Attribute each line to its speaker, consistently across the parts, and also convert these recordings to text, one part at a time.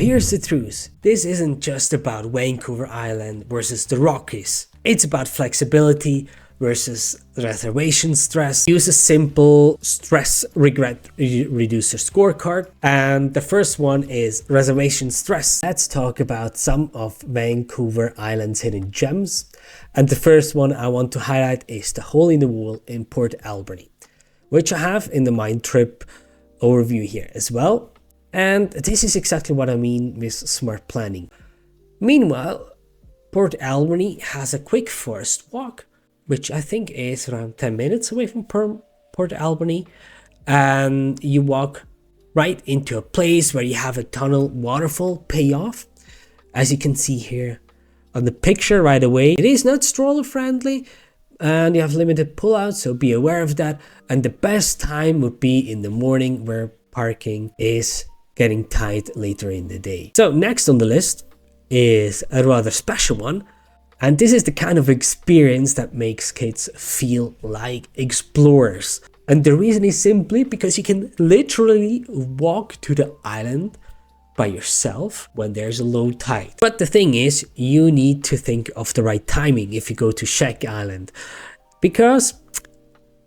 Speaker 1: here's the truth. This isn't just about Vancouver Island versus the Rockies. It's about flexibility versus reservation stress. Use a simple stress regret reducer scorecard. And the first one is reservation stress. Let's talk about some of Vancouver Island's hidden gems. And the first one I want to highlight is the hole in the wall in Port Alberni, which I have in the Mind Trip overview here as well. And this is exactly what I mean with smart planning. Meanwhile, Port Alberni has a quick forest walk, which I think is around 10 minutes away from Port Alberni. And you walk right into a place where you have a tunnel waterfall payoff. As you can see here on the picture right away, it is not stroller friendly and you have limited pullouts, so be aware of that. And the best time would be in the morning, where parking is getting tight later in the day. So next on the list is a rather special one. And this is the kind of experience that makes kids feel like explorers. And the reason is simply because you can literally walk to the island by yourself when there's a low tide. But the thing is, you need to think of the right timing if you go to Shack Island, because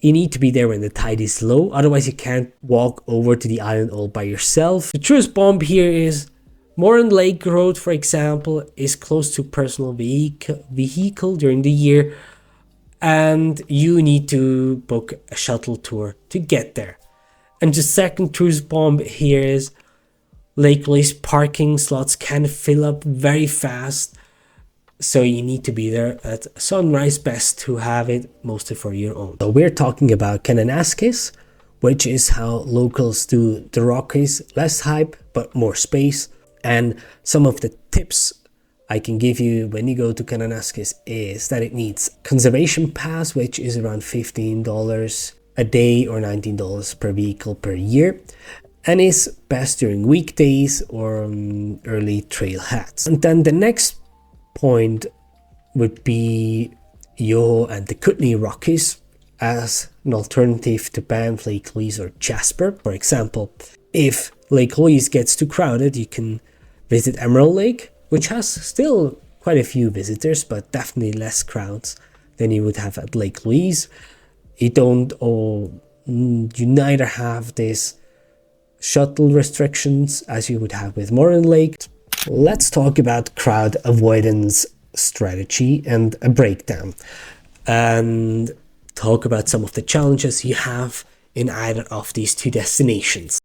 Speaker 1: you need to be there when the tide is low. Otherwise, you can't walk over to the island all by yourself. The truest bomb here is Moran Lake Road, for example, is close to personal vehicle during the year, and you need to book a shuttle tour to get there. And the second truest bomb here is Lake Louise parking slots can fill up very fast, so you need to be there at sunrise. Best to have it mostly for your own. So we're talking about Kananaskis, which is how locals do the Rockies. Less hype, but more space. And some of the tips I can give you when you go to Kananaskis is that it needs conservation pass, which is around $15 a day or $19 per vehicle per year, and is best during weekdays or early trailheads. And then the next point would be Yoho and the Kootenay Rockies as an alternative to Banff, Lake Louise or Jasper. For example, if Lake Louise gets too crowded, you can visit Emerald Lake, which has still quite a few visitors, but definitely less crowds than you would have at Lake Louise. You neither have this shuttle restrictions as you would have with Moran Lake. Let's talk about crowd avoidance strategy and a breakdown, and talk about some of the challenges you have in either of these two destinations.